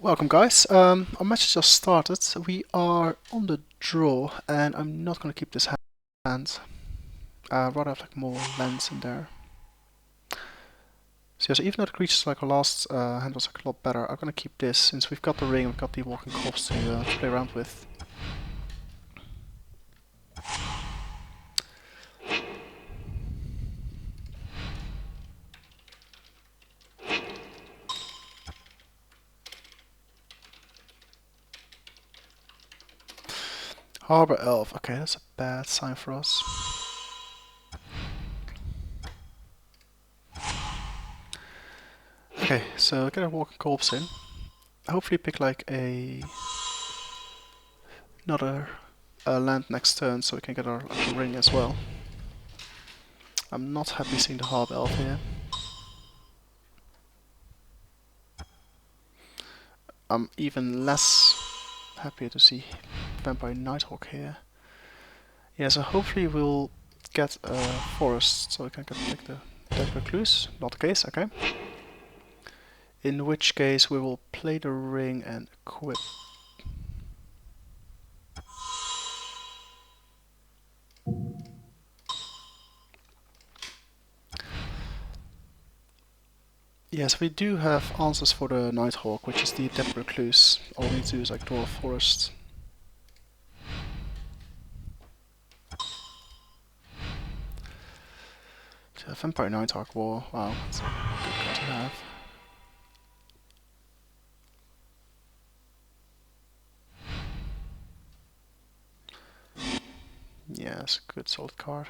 Welcome guys, our match just started. We are on the draw and I'm not gonna keep this hand. Rather have like more lands in there. So yes, even though the creatures like our last hand was like a lot better, I'm gonna keep this since we've got the ring, we've got the walking corpse to play around with. Harbor Elf, okay, that's a bad sign for us. Okay, so get a walking corpse in. Hopefully pick like another land next turn so we can get our like, ring as well. I'm not happy seeing the Harbor Elf here. I'm even less happy to see Vampire Nighthawk here. Yeah, so hopefully we'll get a forest so we can get like the dead recluse. Not the case, okay. In which case we will play the ring and equip. Yes, we do have answers for the Nighthawk, which is the dead recluse. All we need to do is like draw a forest. Vampire Nighthawk War, wow, that's a good card to have. Yeah, it's a good solid card.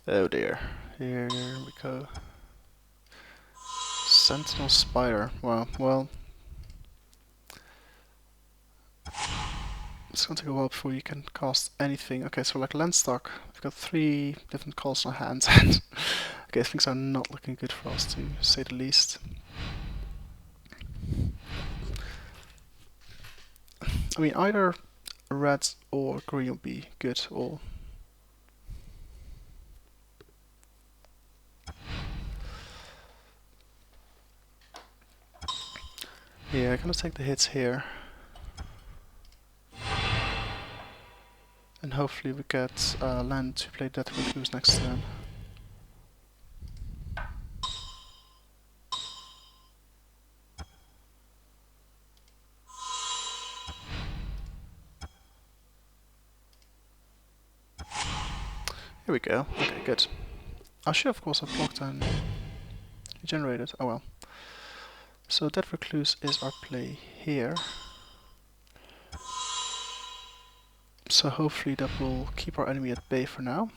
Oh dear, here we go. Sentinel Spider, wow, well. It's gonna take a while before you can cast anything. Okay, so like Landstock, we've got 3 different calls in our hands. Okay, things are not looking good for us to say the least. I mean, either red or green would be good, or... Yeah, I'm gonna take the hits here. And hopefully we get land to play Death Recluse next turn. Here we go. Okay, good. I should of course have blocked and regenerated. Oh well. So Death Recluse is our play here. So hopefully that will keep our enemy at bay for now.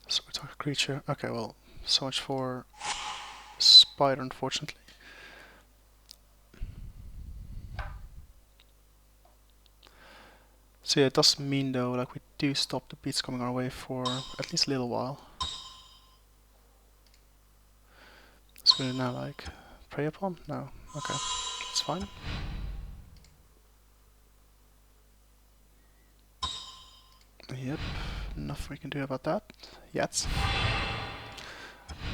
So we talk creature. Okay, well, so much for spider, unfortunately. So yeah, it does mean though, like we do stop the beats coming our way for at least a little while. So we're now like prey upon? No. Okay, it's fine. Yep, nothing we can do about that yet.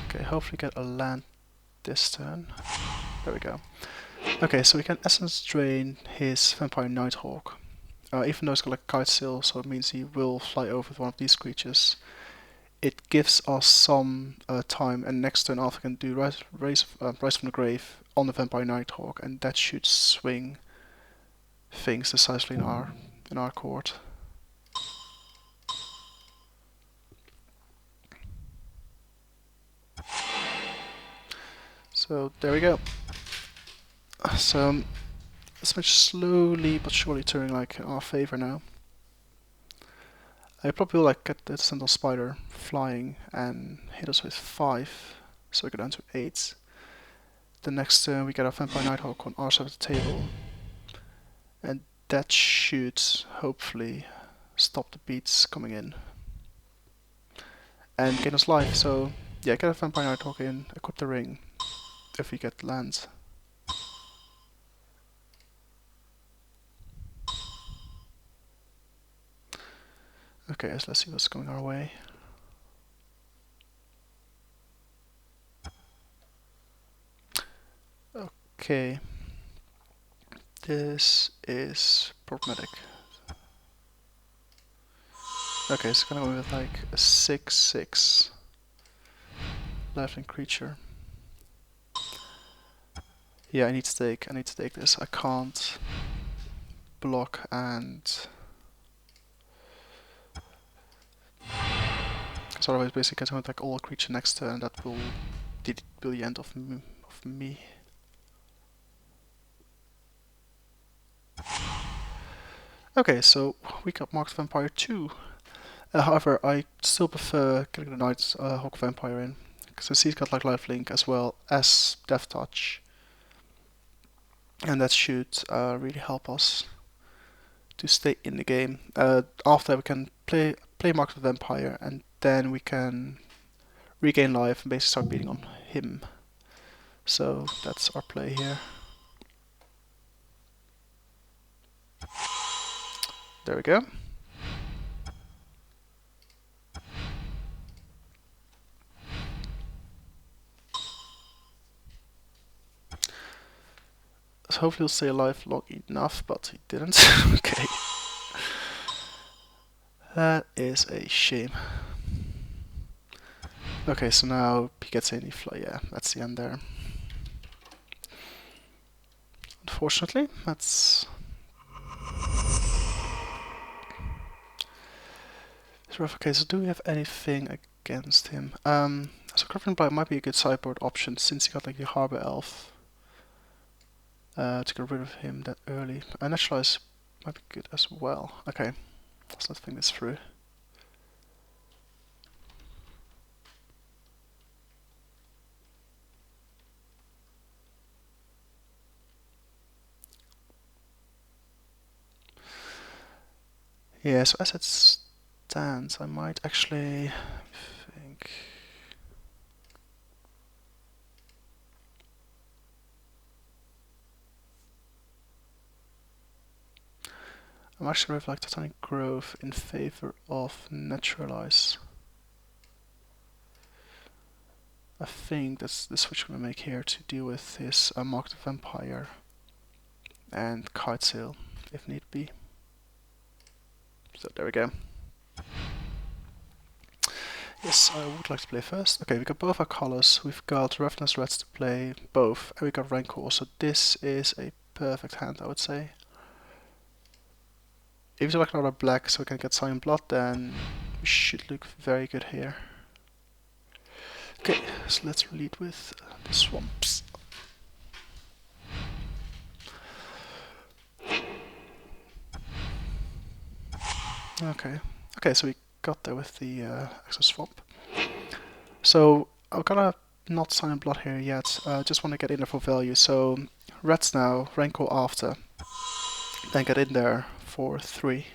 Okay, hopefully get a land this turn. There we go. Okay, so we can essence drain his Vampire Nighthawk. Even though it's got like kite sail, so it means he will fly over with one of these creatures. It gives us some time, and next turn Arthur can do Rise from the Grave on the Vampire Nighthawk, and that should swing things decisively in our court. So there we go. So this match slowly but surely turning like in our favor now. I probably will like get the Sentinel Spider flying and hit us with 5, so we go down to 8. The next turn we get our Vampire Nighthawk on our side of the table, and that should hopefully stop the beats coming in. and gain us life. So yeah, get a Vampire Nighthawk in, equip the ring if we get lands. Okay, so let's see what's going our way. Okay, this is problematic. Okay, it's gonna go with like a 6/6 lifelink creature. Yeah, I need to take this. I can't block and because otherwise basically I can attack all creature next turn, and that will be the end of me. Okay, so we got Marked Vampire 2. However, I still prefer getting the Nighthawk Vampire in, because he's got like lifelink as well as Death Touch. And that should really help us to stay in the game. After we can play Marked Vampire, and then we can regain life and basically start beating on him. So that's our play here. There we go. So hopefully he'll stay alive long enough, but he didn't. Okay. That is a shame. Okay, so now he gets any fly. Yeah, that's the end there. Unfortunately, that's rough. Okay, so do we have anything against him? So Griffin Blight might be a good sideboard option since he got like the Harbor Elf. To get rid of him that early. Naturalize might be good as well. Okay, let's not think this through. Yeah, so as it stands, I might actually think. I'm actually with like Titanic Growth in favor of Naturalize. I think that's the switch I'm gonna make here to deal with his Marked Vampire and Kite Sail if need be. So there we go. Yes, I would like to play first. Okay, we got both our colors. We've got Ravenous Reds to play both, and we got Rancor. So this is a perfect hand, I would say. If we select another black so we can get Cyan Blood, then we should look very good here. Okay, so let's lead with the swamps. Okay, so we got there with the access swamp. So I'm gonna not sign blood here yet. Just want to get in there for value. So reds now, Rancor after, then get in there for 3.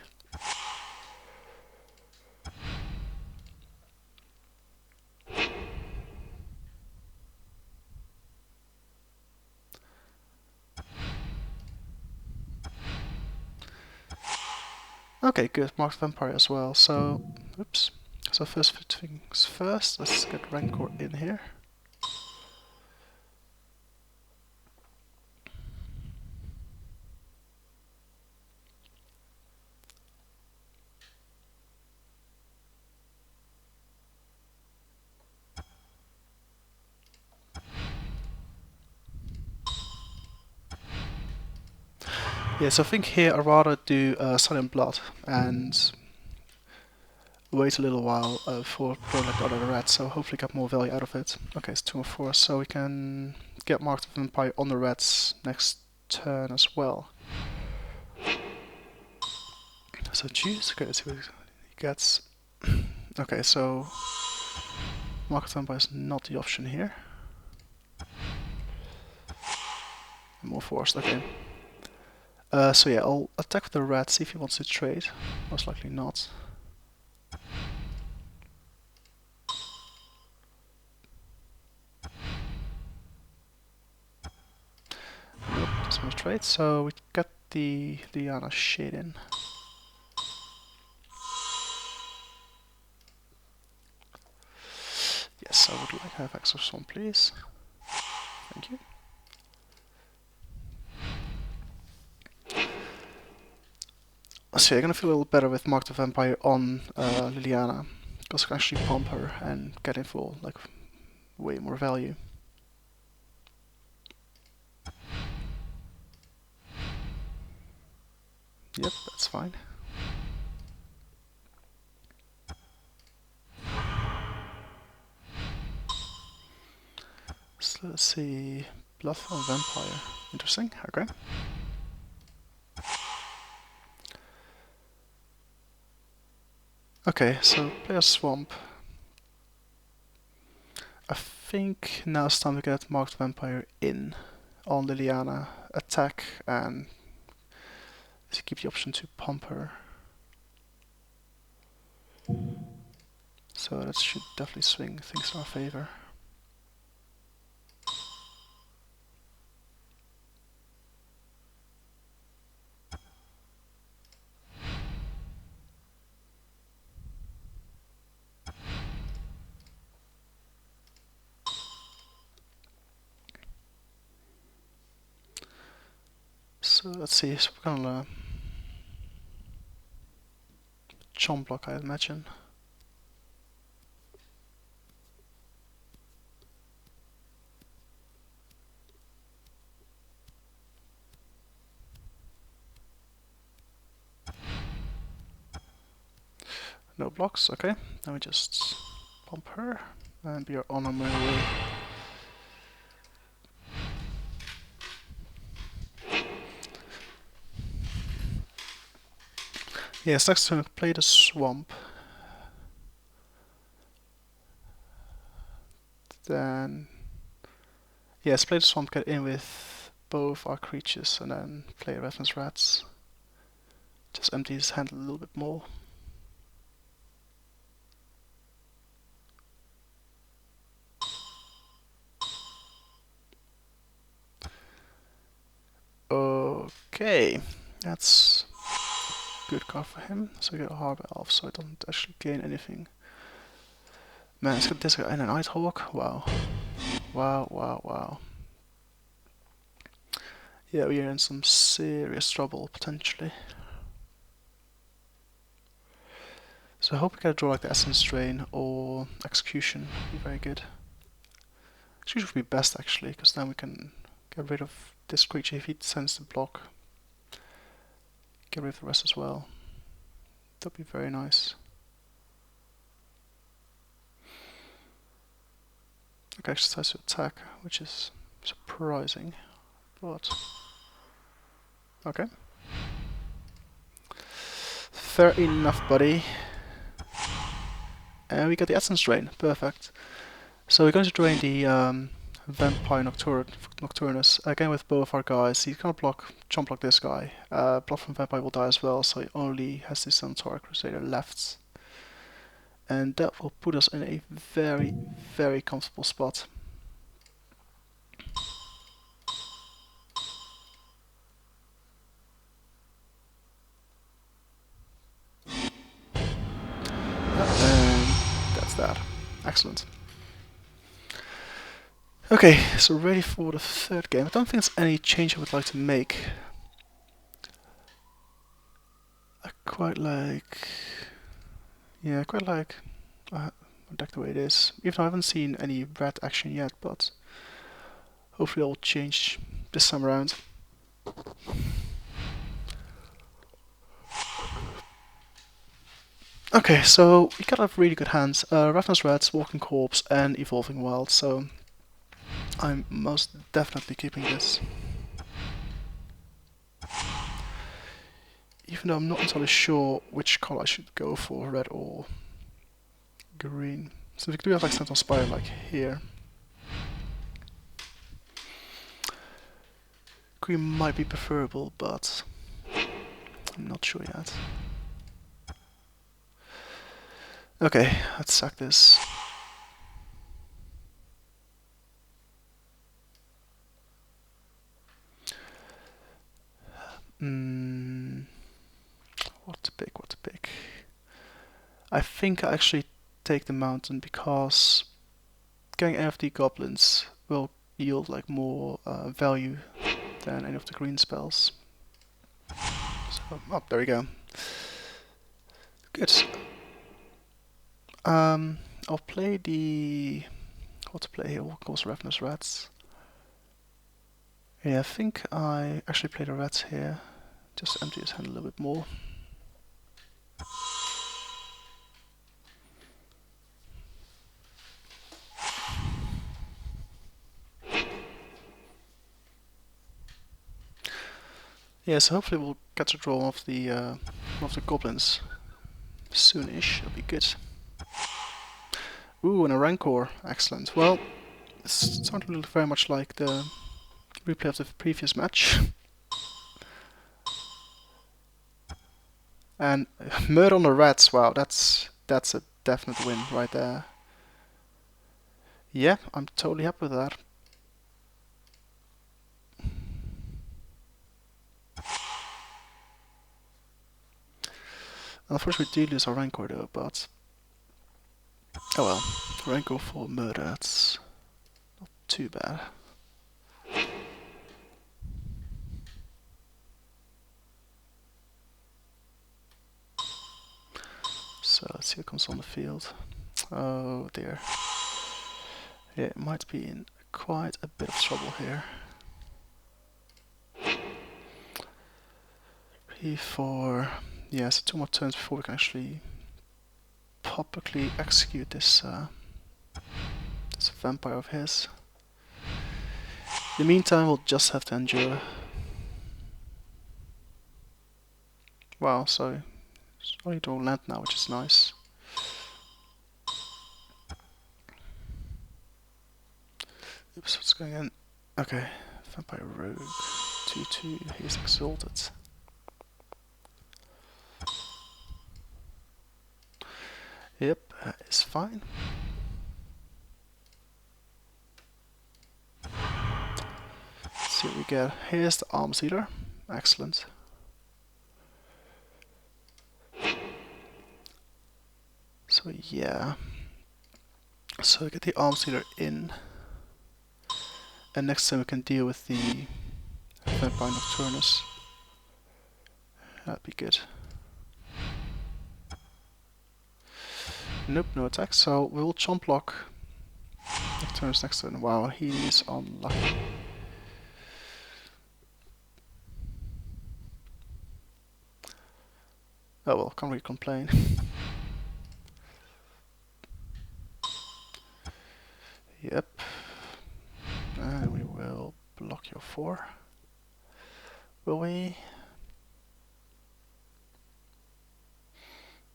Okay, good. Marked Vampire as well. So, oops. So first things first, let's get Rancor in here. Yeah, so I think here I'd rather do Silent Blood and wait a little while for like the other red, so hopefully get more value out of it. Okay, it's 2 and 4, so we can get Marked Vampire on the reds next turn as well. So choose, okay, let's see what he gets. Okay, so Marked Vampire is not the option here. More forced, okay. So yeah, I'll attack with the red, see if he wants to trade. Most likely not. kind of trade. So we got the Liana shade in. Yes, I would like to have access one, please. Thank you. So you're gonna feel a little better with Mark the Vampire on Liliana, because I can actually pump her and get in for like way more value. Yep, that's fine. So let's see, Bluff on Vampire. Interesting. Okay. Okay, so play a Swamp. I think now it's time to get Marked Vampire in on Liliana, attack, and to keep the option to pump her. So that should definitely swing things in our favor. So let's see, so we're gonna chomp block, I imagine. No blocks, okay. Then we just pump her and we are on our merry way. Yes, next turn play the Swamp. Then yes, play the Swamp, get in with both our creatures, and then play Ravenous Rats. Just empty his hand a little bit more. Okay, that's good card for him. So we get a Harbor Elf, so I don't actually gain anything. Man, it's got this guy and a Nighthawk. Wow. Wow, wow, wow. Yeah, we're in some serious trouble, potentially. So I hope we get a draw like the Essence Drain or Execution. Would be very good. Execution would be best, actually, because then we can get rid of this creature if he sends the block. Get rid of the rest as well. That'd be very nice. Okay, exercise to attack, which is surprising, but okay. Fair enough, buddy. And we got the Essence Drain, perfect. So we're going to drain the Vampire Nocturnus again with both our guys. He's gonna jump block this guy. Block from Vampire will die as well, so he only has this Centaur Crusader left. And that will put us in a very, very comfortable spot. And that's that. Excellent. Okay, so ready for the third game. I don't think there's any change I would like to make. I quite like... Yeah, I quite like my deck the way it is. Even though I haven't seen any red action yet, but hopefully it'll change this time around. Okay, so we got a really good hands. Ravenous Rats, Walking Corpse, and Evolving Wild, so I'm most definitely keeping this. Even though I'm not entirely sure which color I should go for, red or green. So we do have like Sentinel Spire like here. Green might be preferable, but I'm not sure yet. Okay, let's sack this. I think I actually take the mountain because getting AFD goblins will yield like more value than any of the green spells. So, oh, there we go. Good. I'll play the... what to play here? What calls Ravenous Rats? Yeah, I think I actually play the rats here. Just empty his hand a little bit more. Yeah, so hopefully we'll get to draw one of the goblins soonish. That'll be good. Ooh, and a Rancor. Excellent. Well, it's starting to look very much like the replay of the previous match. And murder on the rats. Wow, that's a definite win right there. Yeah, I'm totally happy with that. Unfortunately, we do lose our Rancor though, but oh well. Rancor for murder, that's not too bad. So let's see what comes on the field. Oh dear. Yeah, it might be in quite a bit of trouble here. P4. Yeah, so 2 more turns before we can actually publicly execute this this vampire of his. In the meantime, we'll just have to endure. Wow, so it's only draw land now, which is nice. Oops, what's going on? Okay, vampire rogue 2/2. He's exalted. Yep, it's fine. Let's see what we get. Here's the Arms Eater. Excellent. So yeah. So we get the Arms Eater in. And next time we can deal with the Vampire Nocturnus. That'd be good. Nope, no attack, so we will chomp block Nocturnus next turn. Wow, he's unlucky. Oh well, can't really complain. Yep. And we will block your 4. Will we?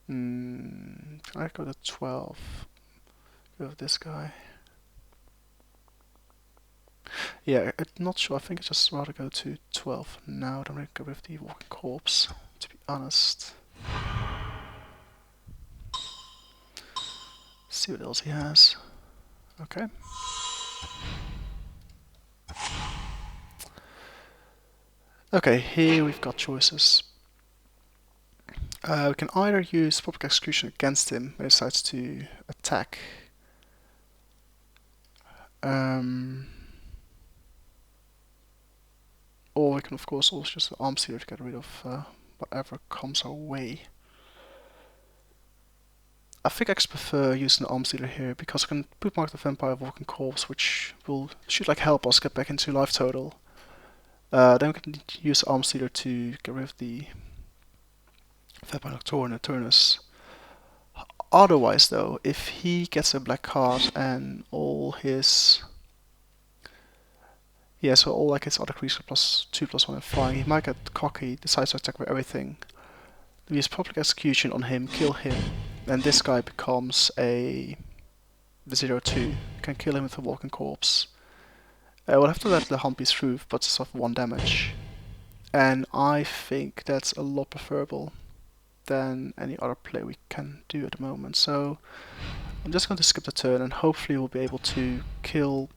Can I go to 12? Go with this guy. Yeah, I'm not sure. I think I'd just rather go to 12 now than go with the Walking Corpse, to be honest. See what else he has. Okay. Okay, here we've got choices. We can either use public execution against him when he decides to attack. Or we can of course also use the Arms Eater to get rid of whatever comes our way. I think I just prefer using the Arms Eater here because I can bookmark the Vampire Walking Corpse, which should like help us get back into life total. Then we can use Arms Eater to get rid of the Vampire Nocturnus. Otherwise though, if he gets a black card and all his... yeah, so all like his other creatures +2/+1 and flying, he might get cocky, decides to attack with everything. We use public execution on him, kill him, and this guy becomes the 0/2. Can kill him with a Walking Corpse. We'll have to let the hump be through, but it's of 1 damage. And I think that's a lot preferable than any other play we can do at the moment. So I'm just going to skip the turn and hopefully we'll be able to kill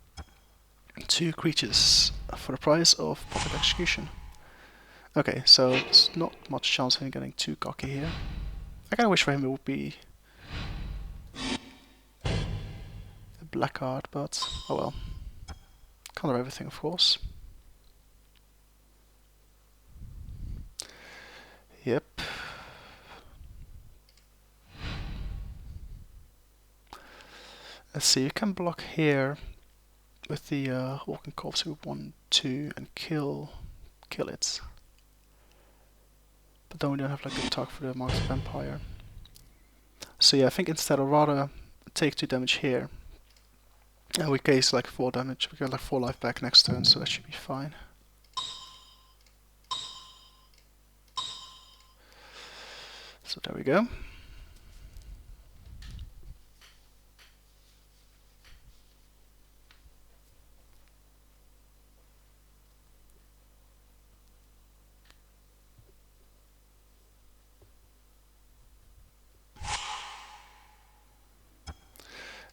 2 creatures for the price of public execution. Okay, so there's not much chance of him getting too cocky here. I kinda wish for him it would be black card, but oh well. Can't have everything, of course. Yep. Let's see, you can block here with the walking corpse who 1, 2 and kill it. But then we don't have like a target for the Marks Vampire. So yeah, I think instead I'd rather take 2 damage here. And we case like 4 damage, we get like 4 life back next turn, so that should be fine. So there we go.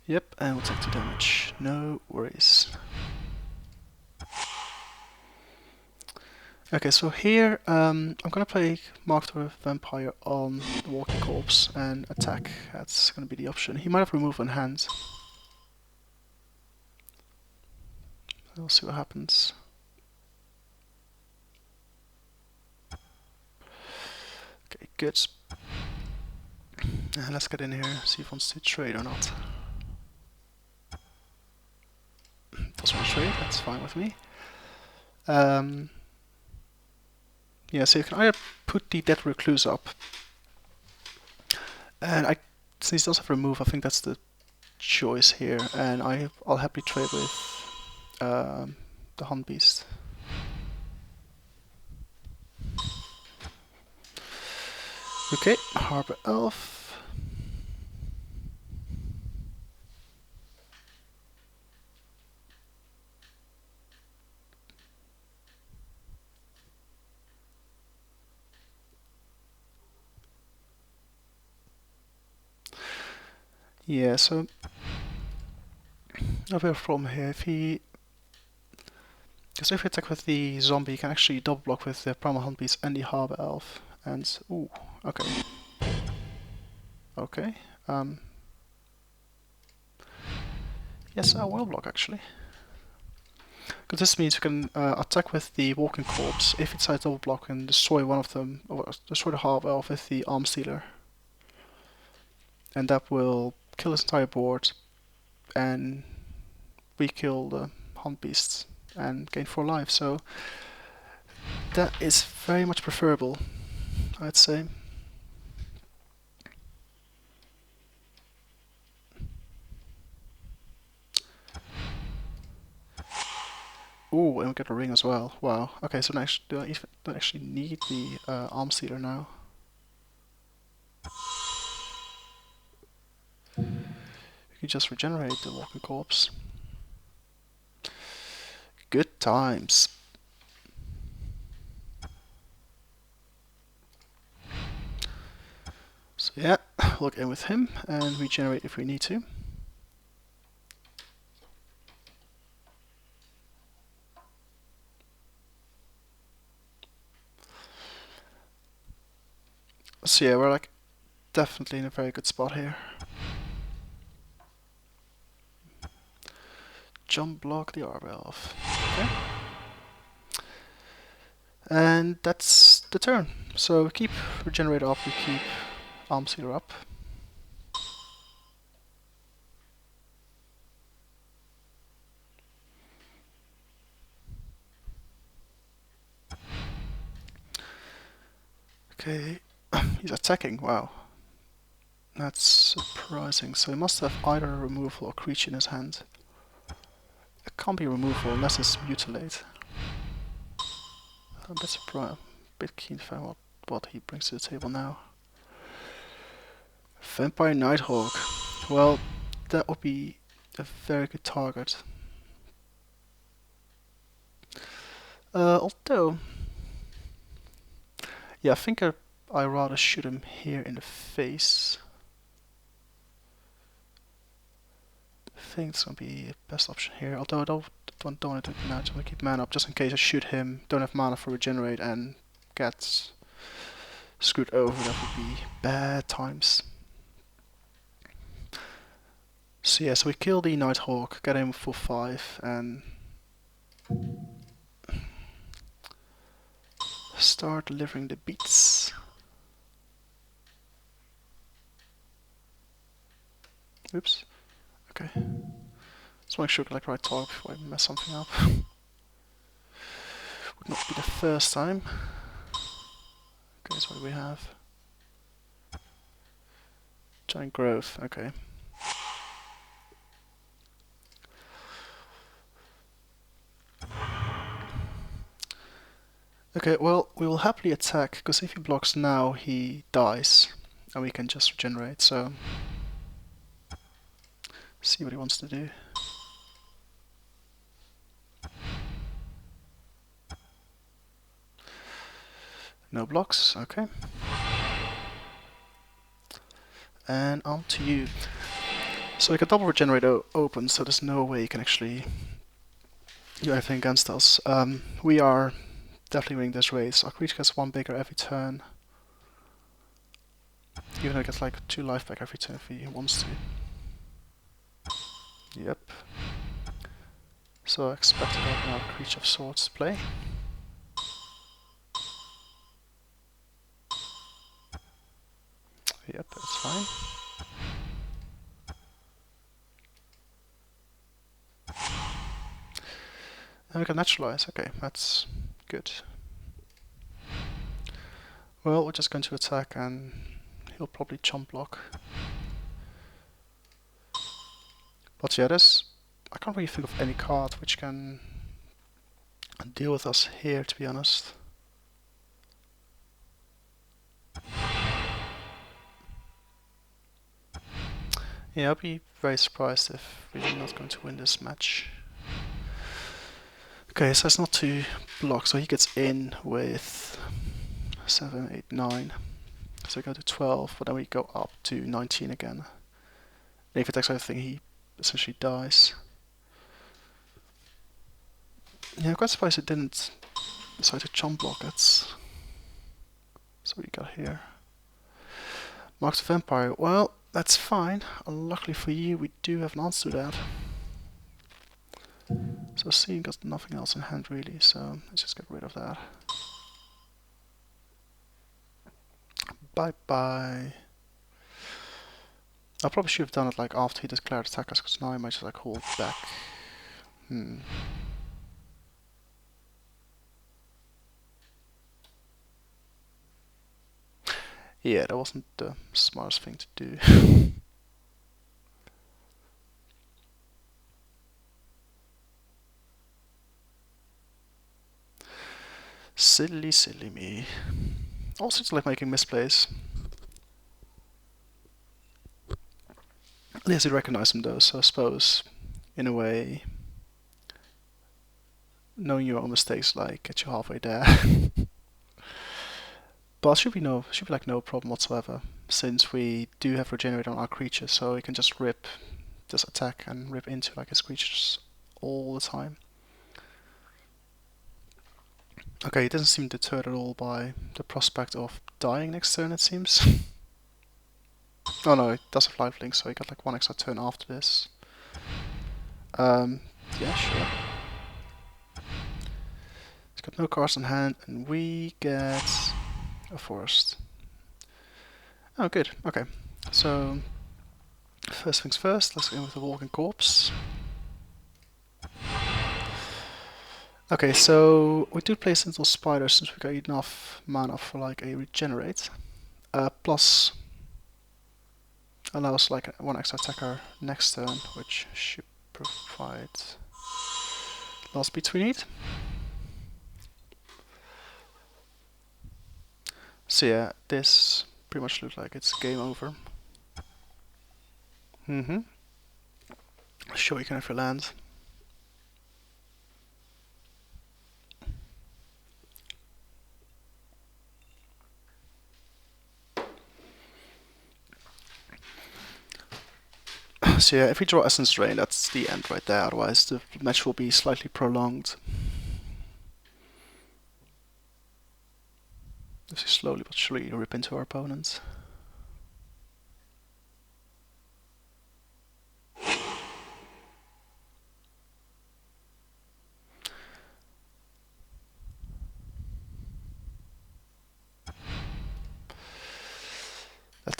Yep, and we'll take 2 damage. No worries. Okay, so here I'm gonna play Mark the Vampire on the Walking Corpse and attack. That's gonna be the option. He might have remove on hand. We'll see what happens. Okay, good. Let's get in here, see if he wants to trade or not. Doesn't want to trade, that's fine with me. Yeah, so you can either put the Dead Recluse up, and since he does have remove, I think that's the choice here, and I'll happily trade with the Hunt Beast. Okay, Harbor Elf. Yeah, so I have a problem here. Because if you attack with the zombie, you can actually double block with the Primal Hunt Beast and the Harbor Elf. And ooh, okay. Okay. Yes, I will block actually. Because this means you can attack with the Walking Corpse if it decides double block and destroy one of them, or destroy the Harbor Elf with the Arm Stealer. And that will kill his entire board and re-kill the Hunt Beasts and gain 4 life. So that is very much preferable, I'd say. Ooh, and we get a ring as well. Wow. Okay, so don't actually need the Arm Stealer now. You just regenerate the Walking Corpse. Good times. So yeah, log in with him and regenerate if we need to. So yeah, we're like definitely in a very good spot here. Jump block the Arbor Elf. Okay. And that's the turn. So we keep regenerate up, we keep Arm Sealer up. Okay, he's attacking, wow. That's surprising. So he must have either a removal or creature in his hand. It can't be removal unless it's mutilate. I'm a bit surprised, a bit keen to find out what he brings to the table now. Vampire Nighthawk. Well, that would be a very good target. Although, yeah, I think I rather shoot him here in the face. I think it's gonna be the best option here. Although I don't want to do it now. I want to keep mana up just in case I shoot him. Don't have mana for regenerate and get screwed over. That would be bad times. So yeah, so we kill the Nighthawk, get him for 5, and start delivering the beats. Oops. Okay. Just make sure I like right target before I mess something up. Would not be the first time. Okay, so what do we have? Giant growth, okay. Okay, well, we will happily attack, because if he blocks now, he dies. And we can just regenerate, so... see what he wants to do. No blocks, okay. And on to you. So we can double regenerate open, so there's no way you can actually do anything against us. We are definitely winning this race. Our creature gets 1 bigger every turn. Even though it gets like 2 life back every turn if he wants to. Yep. So I expect to have another creature of swords to play. Yep, that's fine. And we can naturalize, okay, that's good. Well, we're just going to attack and he'll probably chump block. But yeah, I can't really think of any card which can deal with us here, to be honest. Yeah, I'll be very surprised if we're not going to win this match. Okay, so it's not to block, so he gets in with 7, 8, 9. So we go to 12, but then we go up to 19 again. And if it attacks everything, he essentially dies. Yeah, I'm quite surprised it didn't decide to chump block it. So what you got here? Marks of Vampire. Well, that's fine. Luckily for you, we do have an answer to that. So seeing got nothing else in hand really, so let's just get rid of that. Bye bye. I probably should have done it like after he declared attackers, because now I might just like hold back. Yeah, that wasn't the smartest thing to do. Silly, silly me. Also, it's like making misplays. At least you recognize them though, so I suppose, in a way, knowing your own mistakes like get you halfway there. But should be like no problem whatsoever, since we do have regenerate on our creatures, so we can just rip this attack and rip into like his creatures all the time. Okay, he doesn't seem deterred at all by the prospect of dying next turn, it seems. Oh no, it does have lifelink, so he got like 1 extra turn after this. Yeah, sure. He's got no cards in hand, and we get a forest. Oh, good. Okay, so first things first, let's go in with the walking corpse. Okay, so we do play Sentinel Spider since we got enough mana for like a regenerate. Plus allows like 1 extra attacker next turn, which should provide last beats we need. So yeah, this pretty much looks like it's game over. Sure, you can have your land. So yeah, if we draw Essence Drain, that's the end right there, otherwise the match will be slightly prolonged. As we slowly but surely rip into our opponents.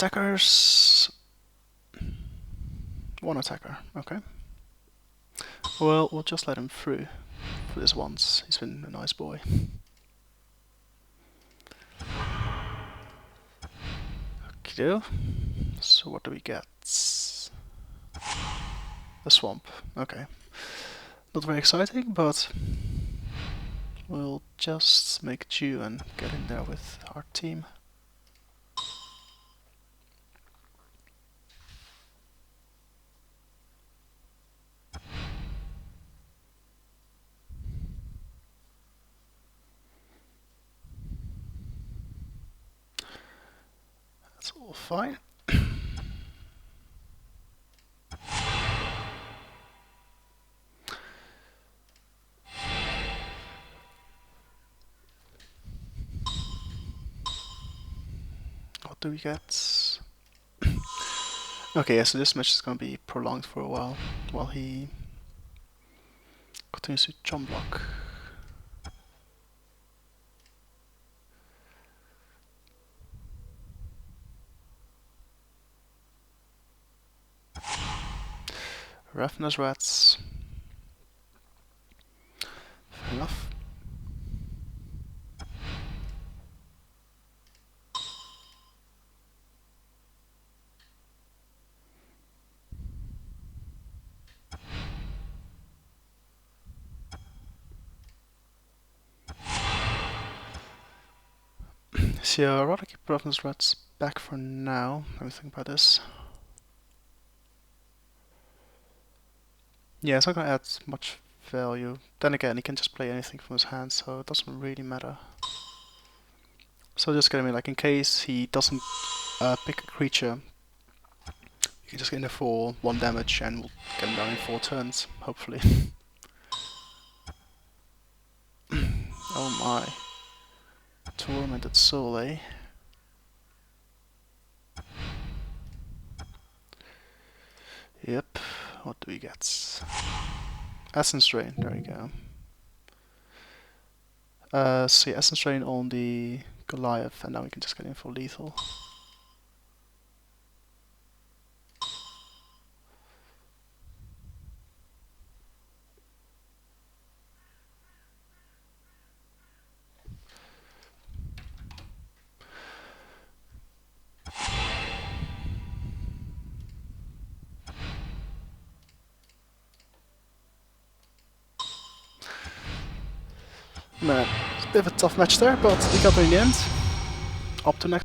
attackers. One attacker, okay. Well, we'll just let him through for this once. He's been a nice boy. Okay. So what do we get? A swamp. Okay. Not very exciting, but we'll just make do and get in there with our team. That's all fine. What do we get? Okay, yeah, so this match is gonna be prolonged for a while he continues to jump block. Ravenous rats. Fair enough. So yeah, I'd rather keep Ravenous rats back for now. Let me think about this. Yeah, it's not gonna add much value. Then again, he can just play anything from his hand, so it doesn't really matter. So just gonna be like, in case he doesn't pick a creature, you can just get in there for 1 damage and we'll get him down in 4 turns, hopefully. Oh my. Tormented Soul, eh? Yep. What do we get? Essence Drain, there we go. So yeah, Essence Drain on the Goliath, and now we can just get in for lethal. Man, it's a bit of a tough match there, but we got there in the end. Up to next.